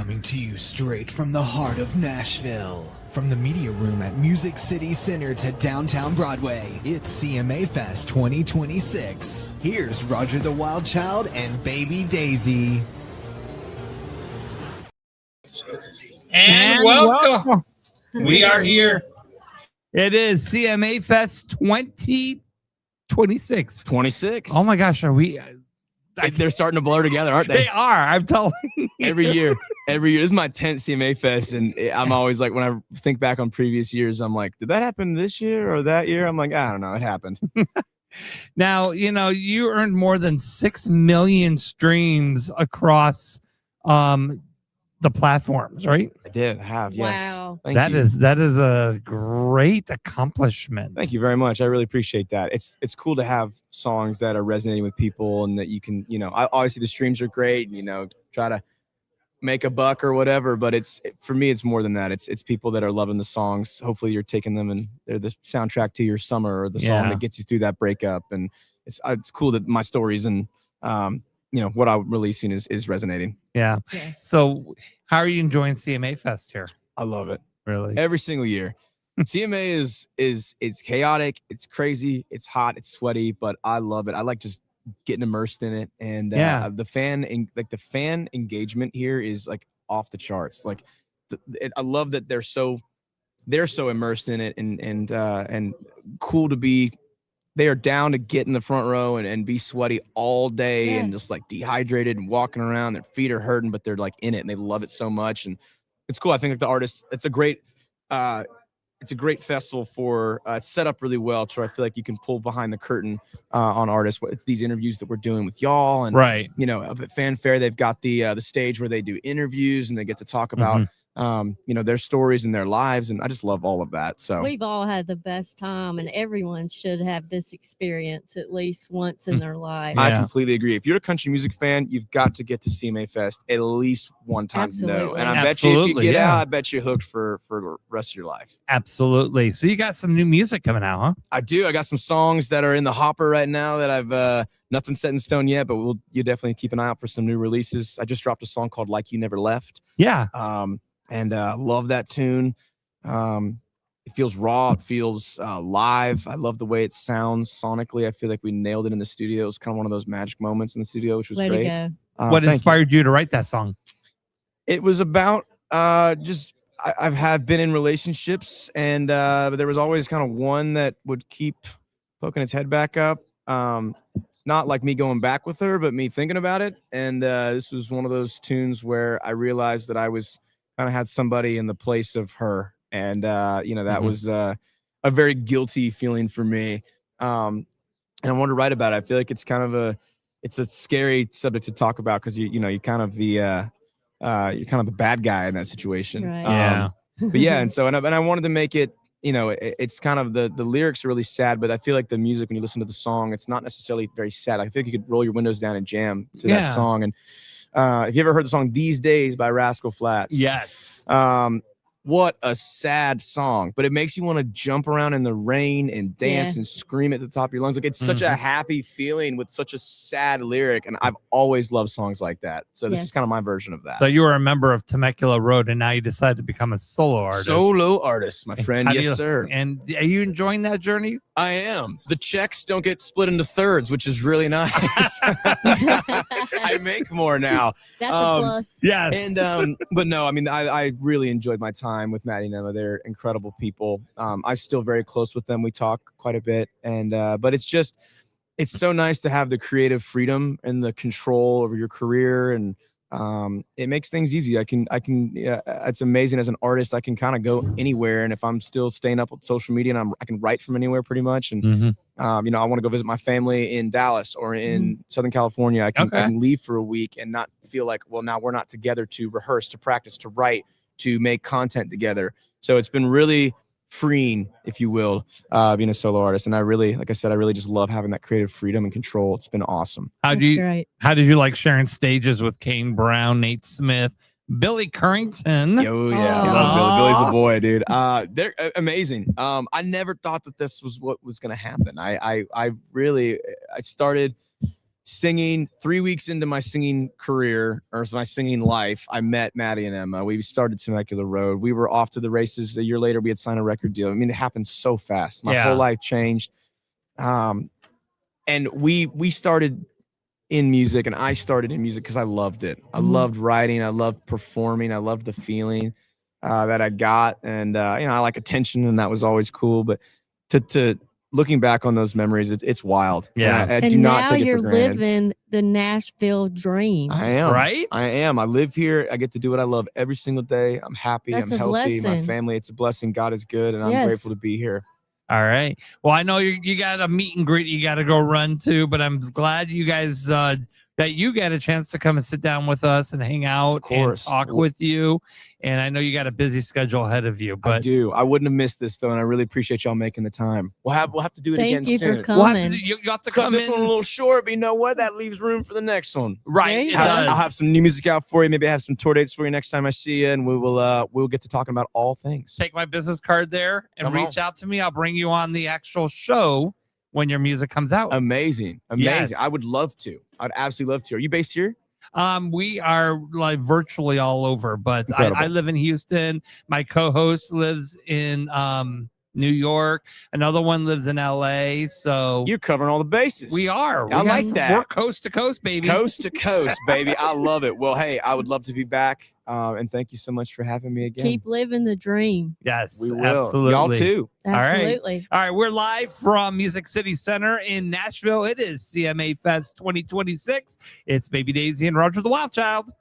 Coming to you straight from the heart of Nashville. From the media room at Music City Center to downtown Broadway, it's CMA Fest 2026. Here's Roger the Wild Child and Baby Daisy. And welcome. We are here. It is CMA Fest 2026. 26. Oh my gosh, are we? They're starting to blur together, aren't they? They are. I'm telling you. Every year. This is my 10th CMA Fest, and I'm always like, when I think back on previous years, I'm like, did that happen this year or that year? I'm like, I don't know. It happened. Now, you earned more than 6 million streams across the platforms, right? I did have, yes. Wow. Thank you. That is a great accomplishment. Thank you very much. I really appreciate that. It's cool to have songs that are resonating with people, and that you can, obviously the streams are great, and try to make a buck or whatever, but for me, it's more than that. It's people that are loving the songs. Hopefully you're taking them and they're the soundtrack to your summer, or the song that gets you through that breakup. And it's cool that my stories and what I'm releasing is resonating. Yeah. Yes. So how are you enjoying CMA Fest here? I love it. Really? Every single year. CMA is it's chaotic, it's crazy, it's hot, it's sweaty, but I love it. I like just getting immersed in it, and the fan engagement here is like off the charts. Like I love that they're so immersed in it, and cool to be. They are down to get in the front row and be sweaty all day and just like dehydrated and walking around. Their feet are hurting, but they're like in it and they love it so much. And it's cool. I think like the artists, it's a great festival for it's set up really well to where I feel like you can pull behind the curtain on artists. It's these interviews that we're doing with y'all, and up at Fanfare, they've got the stage where they do interviews and they get to talk about their stories and their lives, and I just love all of that. So we've all had the best time, and everyone should have this experience at least once in their life. I completely agree. If you're a country music fan, you've got to get to CMA Fest at least one time. Absolutely. And I bet you if you get out, I bet you're hooked for the rest of your life. Absolutely. So you got some new music coming out, huh? I do. I got some songs that are in the hopper right now that I've nothing set in stone yet, but you definitely keep an eye out for some new releases. I just dropped a song called Like You Never Left. Yeah. And love that tune. It feels raw. It feels live. I love the way it sounds sonically. I feel like we nailed it in the studio. It was kind of one of those magic moments in the studio, which was Way great. to go. What inspired you to write that song? It was about I've been in relationships, and but there was always kind of one that would keep poking its head back up. Not like me going back with her, but me thinking about it. And this was one of those tunes where I realized that I was kind of had somebody in the place of her, and that was a very guilty feeling for me, and I wanted to write about it. I feel like it's kind of a scary subject to talk about, because you're kind of the bad guy in that situation, Right. but and I wanted to make it, it's kind of the lyrics are really sad, but I feel like the music, when you listen to the song, it's not necessarily very sad. I feel like you could roll your windows down and jam to that song. And if you ever heard the song These Days by Rascal Flatts? Yes. What a sad song, but it makes you want to jump around in the rain and dance and scream at the top of your lungs. Like, it's such a happy feeling with such a sad lyric, and I've always loved songs like that. So this is kind of my version of that. So you were a member of Temecula Road, and now you decided to become a solo artist. Solo artist, my friend. Yes, sir. And are you enjoying that journey? I am. The checks don't get split into thirds, which is really nice. I make more now. That's a plus. Yes. And but no, I mean, I really enjoyed my time with Maddie and Emma. They're incredible people. I'm still very close with them. We talk quite a bit, and but it's so nice to have the creative freedom and the control over your career, and it makes things easy. It's amazing as an artist. I can kind of go anywhere, and if I'm still staying up with social media, and I can write from anywhere pretty much. And I want to go visit my family in Dallas or in Southern California. I can leave for a week and not feel like, well, now we're not together to rehearse, to practice, to write, to make content together. So it's been really freeing, if you will, being a solo artist. And I really, like I said, I really just love having that creative freedom and control. It's been awesome. How did you like sharing stages with Kane Brown, Nate Smith, Billy Currington? Oh yeah, I love Billy. Billy's the boy, dude. They're amazing. I never thought that this was what was going to happen. I started singing 3 weeks into my singing career or my singing life, I met Maddie and Emma. We started Temecula Road. We were off to the races. A year later, we had signed a record deal. I mean, it happened so fast. My whole life changed. And we started in music, and I started in music because I loved it. I loved writing. I loved performing. I loved the feeling that I got. And, I like attention, and that was always cool. But to looking back on those memories, it's wild. Yeah. I do not take it for granted. And now you're living the Nashville dream. I am. Right? I am. I live here. I get to do what I love every single day. I'm happy. That's I'm a healthy. My blessing. family, it's a blessing. God is good, and I'm grateful to be here. All right. Well, I know you got a meet and greet you got to go run to, but I'm glad you guys that you got a chance to come and sit down with us and hang out and talk with you. And I know you got a busy schedule ahead of you, but I do. I wouldn't have missed this though, and I really appreciate y'all making the time. We'll have to do it again soon. Thank you for coming. you have to Cut come this in. one a little short, but you know what? That leaves room for the next one. Right. It I'll does. have some new music out for you. Maybe I have some tour dates for you next time I see you, and we'll get to talking about all things. Take my business card there and reach out to me. I'll bring you on the actual show when your music comes out. Amazing. Yes. I would love to. I'd absolutely love to. Are you based here? We are like virtually all over, but Incredible. I live in Houston. My co-host lives in New York. Another one lives in LA. So You're covering all the bases. we are. I like that. We're coast to coast, baby. Coast to coast, baby. I love it. Well, hey, I would love to be back. And thank you so much for having me again. Keep living the dream. Yes, We will. absolutely. Y'all too. right. Absolutely. All right, we're live from Music City Center in Nashville. It is CMA Fest 2026. It's Baby Daisy and Roger the Wild Child.